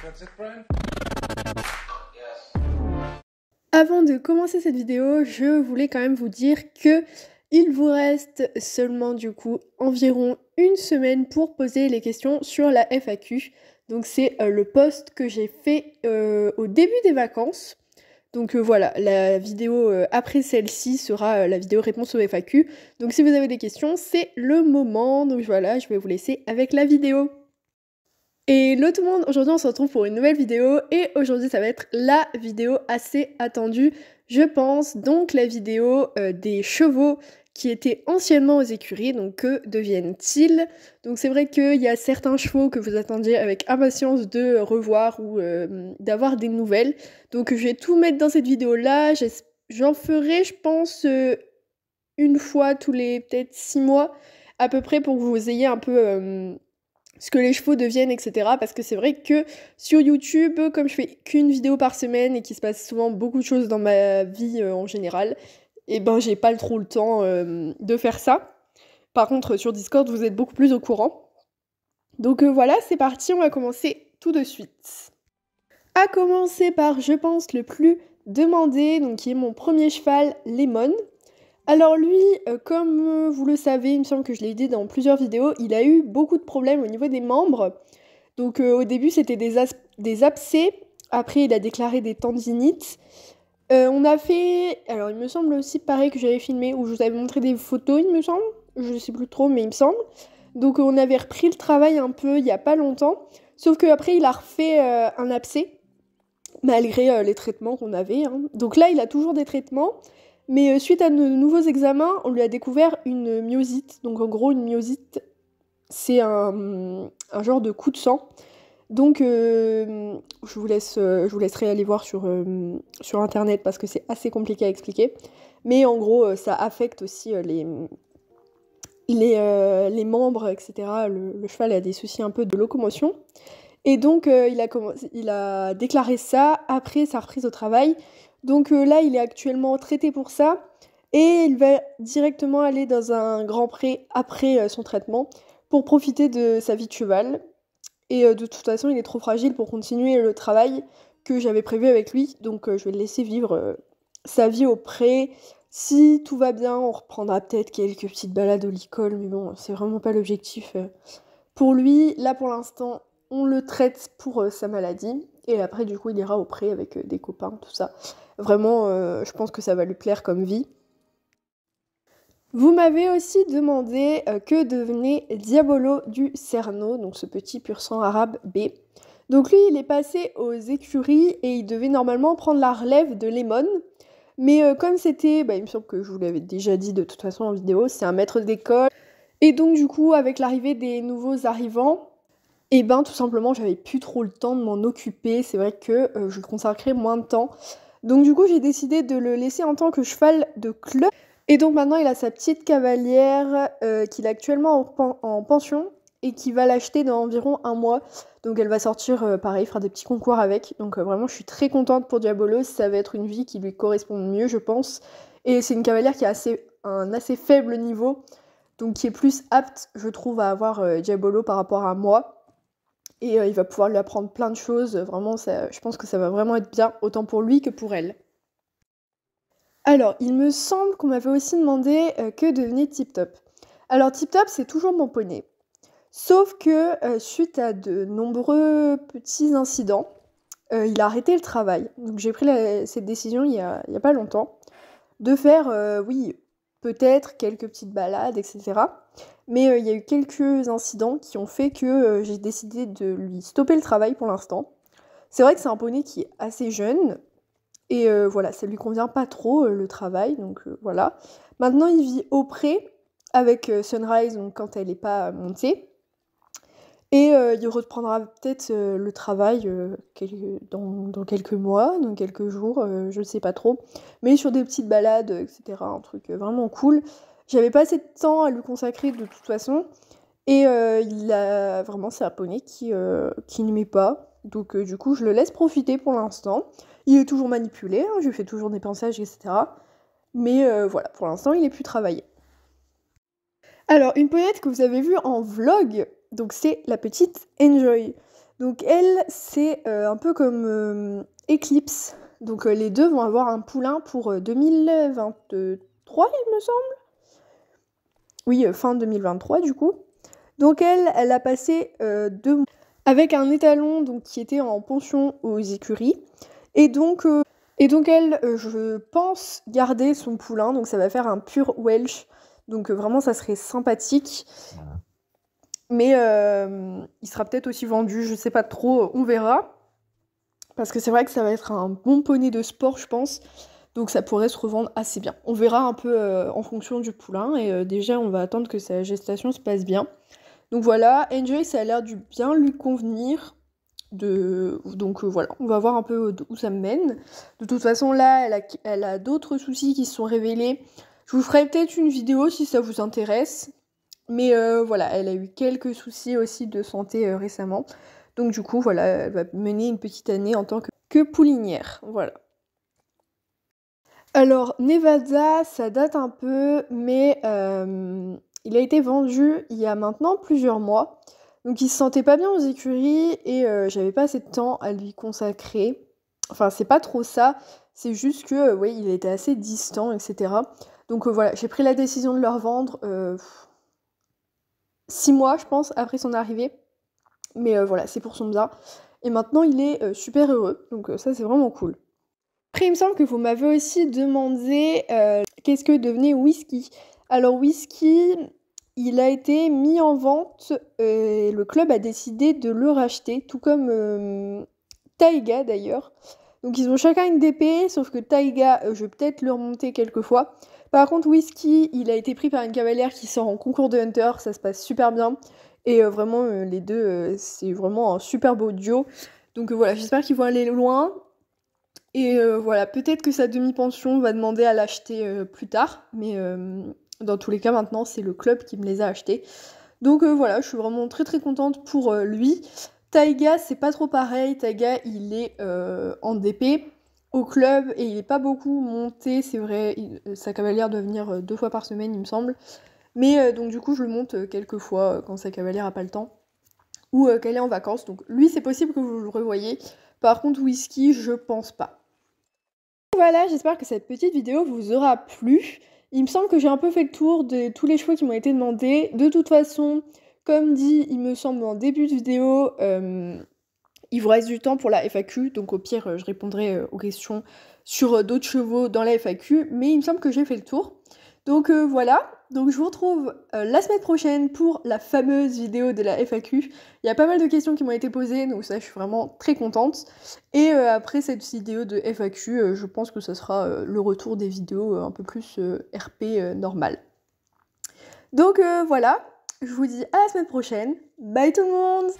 That's it, Brian? Avant de commencer cette vidéo, je voulais quand même vous dire que il vous reste seulement du coup environ une semaine pour poser les questions sur la FAQ. Donc c'est le post que j'ai fait au début des vacances. Donc voilà, la vidéo après celle-ci sera la vidéo réponse aux FAQ. Donc si vous avez des questions, c'est le moment. Donc voilà, je vais vous laisser avec la vidéo. Et hello tout le monde, aujourd'hui on se retrouve pour une nouvelle vidéo et aujourd'hui ça va être la vidéo assez attendue, je pense, donc la vidéo des chevaux qui étaient anciennement aux écuries, donc que deviennent-ils? Donc c'est vrai qu'il y a certains chevaux que vous attendiez avec impatience de revoir ou d'avoir des nouvelles, donc je vais tout mettre dans cette vidéo là, j'en ferai je pense une fois tous les peut-être 6 mois à peu près pour que vous ayez un peu ce que les chevaux deviennent, etc. Parce que c'est vrai que sur YouTube, comme je fais qu'une vidéo par semaine et qu'il se passe souvent beaucoup de choses dans ma vie en général, et ben j'ai pas trop le temps de faire ça. Par contre, sur Discord, vous êtes beaucoup plus au courant. Donc voilà, c'est parti, on va commencer tout de suite. À commencer par, je pense, le plus demandé, donc qui est mon premier cheval, Lemon. Alors lui, comme vous le savez, il me semble que je l'ai dit dans plusieurs vidéos, il a eu beaucoup de problèmes au niveau des membres. Donc au début c'était des abcès, après il a déclaré des tendinites. On a fait, alors il me semble aussi pareil que j'avais filmé, où je vous avais montré des photos il me semble, je sais plus trop mais il me semble. Donc on avait repris le travail un peu il y a pas longtemps, sauf qu'après il a refait un abcès, malgré les traitements qu'on avait, hein. Donc là il a toujours des traitements. Mais suite à de nouveaux examens, on lui a découvert une myosite. Donc en gros, une myosite, c'est un genre de coup de sang. Donc je vous laisserai aller voir sur internet parce que c'est assez compliqué à expliquer. Mais en gros, ça affecte aussi les membres, etc. Le cheval a des soucis un peu de locomotion. Et donc il a déclaré ça après sa reprise au travail. Donc là, il est actuellement traité pour ça et il va directement aller dans un grand pré après son traitement pour profiter de sa vie de cheval. Et de toute façon, il est trop fragile pour continuer le travail que j'avais prévu avec lui. Donc je vais le laisser vivre sa vie au pré. Si tout va bien, on reprendra peut-être quelques petites balades au licol, mais bon, c'est vraiment pas l'objectif. Pour lui, là pour l'instant, on le traite pour sa maladie. Et après, du coup, il ira au pré avec des copains, tout ça. Vraiment, je pense que ça va lui plaire comme vie. Vous m'avez aussi demandé que devenait Diabolo du Cerno, donc ce petit pur sang arabe B. Donc lui, il est passé aux écuries et il devait normalement prendre la relève de Lemon. Mais comme c'était, il me semble que je vous l'avais déjà dit de toute façon en vidéo, c'est un maître d'école. Et donc du coup, avec l'arrivée des nouveaux arrivants, et ben tout simplement j'avais plus trop le temps de m'en occuper, c'est vrai que je consacrais moins de temps. Donc du coup j'ai décidé de le laisser en tant que cheval de club. Et donc maintenant il a sa petite cavalière qu'il a actuellement en pension et qui va l'acheter dans environ un mois. Donc elle va sortir pareil, faire des petits concours avec. Donc vraiment je suis très contente pour Diabolo, ça va être une vie qui lui correspond mieux je pense. Et c'est une cavalière qui a un assez faible niveau, donc qui est plus apte je trouve à avoir Diabolo par rapport à moi. Et il va pouvoir lui apprendre plein de choses, vraiment, je pense que ça va vraiment être bien, autant pour lui que pour elle. Alors, il me semble qu'on m'avait aussi demandé que devenait Tip Top. Alors, Tip Top, c'est toujours mon poney. Sauf que, suite à de nombreux petits incidents, il a arrêté le travail. Donc j'ai pris cette décision il y a pas longtemps, de faire, oui, peut-être quelques petites balades, etc. Mais il y a eu quelques incidents qui ont fait que j'ai décidé de lui stopper le travail pour l'instant. C'est vrai que c'est un poney qui est assez jeune, et voilà, ça lui convient pas trop le travail, donc voilà. Maintenant, il vit au pré avec Sunrise, donc quand elle n'est pas montée. Et il reprendra peut-être le travail dans quelques mois, dans quelques jours, je ne sais pas trop. Mais sur des petites balades, etc. Un truc vraiment cool. J'avais pas assez de temps à lui consacrer de toute façon. Et c'est un poney qui n'aimait pas. Donc du coup, je le laisse profiter pour l'instant. Il est toujours manipulé, hein, je lui fais toujours des pinçages, etc. Mais voilà, pour l'instant, il est plus travaillé. Alors, une ponette que vous avez vue en vlog, donc c'est la petite Enjoy. Donc elle, c'est un peu comme Eclipse. Donc les deux vont avoir un poulain pour 2023, il me semble. Oui, fin 2023 du coup. Donc elle a passé 2 mois avec un étalon donc, qui était en pension aux écuries. Et donc elle, je pense garder son poulain, donc ça va faire un pur Welsh. Donc vraiment ça serait sympathique. Mais il sera peut-être aussi vendu, je sais pas trop, on verra. Parce que c'est vrai que ça va être un bon poney de sport, je pense. Donc ça pourrait se revendre assez bien. On verra un peu en fonction du poulain. Et déjà, on va attendre que sa gestation se passe bien. Donc voilà, Enjoy, ça a l'air de bien lui convenir. Donc voilà, on va voir un peu où ça me mène. De toute façon, là, elle a d'autres soucis qui se sont révélés. Je vous ferai peut-être une vidéo si ça vous intéresse. Mais voilà, elle a eu quelques soucis aussi de santé récemment. Donc du coup, voilà, elle va mener une petite année en tant que poulinière. Voilà. Alors, Nevada, ça date un peu, mais il a été vendu il y a maintenant plusieurs mois. Donc il se sentait pas bien aux écuries et j'avais pas assez de temps à lui consacrer. Enfin, c'est pas trop ça, c'est juste que, oui, il était assez distant, etc. Donc voilà, j'ai pris la décision de le revendre 6 mois, je pense, après son arrivée. Mais voilà, c'est pour son bien. Et maintenant, il est super heureux, donc ça, c'est vraiment cool. Après, il me semble que vous m'avez aussi demandé qu'est-ce que devenait Whisky. Alors, Whisky, il a été mis en vente et le club a décidé de le racheter, tout comme Taiga d'ailleurs. Donc, ils ont chacun une DP, sauf que Taiga, je vais peut-être le remonter quelques fois. Par contre, Whisky, il a été pris par une cavalière qui sort en concours de Hunter, ça se passe super bien. Et vraiment, les deux, c'est vraiment un super beau duo. Donc voilà, j'espère qu'ils vont aller loin. Et voilà, peut-être que sa demi-pension va demander à l'acheter plus tard, mais dans tous les cas, maintenant, c'est le club qui me les a achetés. Donc voilà, je suis vraiment très très contente pour lui. Taiga, c'est pas trop pareil. Taiga, il est en DP au club et il est pas beaucoup monté, c'est vrai. Sa cavalière doit venir 2 fois par semaine, il me semble. Mais donc du coup, je le monte quelques fois quand sa cavalière a pas le temps ou qu'elle est en vacances. Donc lui, c'est possible que vous le revoyez. Par contre, Whisky, je pense pas. Voilà, j'espère que cette petite vidéo vous aura plu. Il me semble que j'ai un peu fait le tour de tous les chevaux qui m'ont été demandés. De toute façon, comme dit, il me semble en début de vidéo, il vous reste du temps pour la FAQ. Donc au pire, je répondrai aux questions sur d'autres chevaux dans la FAQ. Mais il me semble que j'ai fait le tour. Donc voilà, donc je vous retrouve la semaine prochaine pour la fameuse vidéo de la FAQ. Il y a pas mal de questions qui m'ont été posées, donc ça je suis vraiment très contente. Et après cette vidéo de FAQ, je pense que ça sera le retour des vidéos un peu plus RP normal. Donc voilà, je vous dis à la semaine prochaine. Bye tout le monde!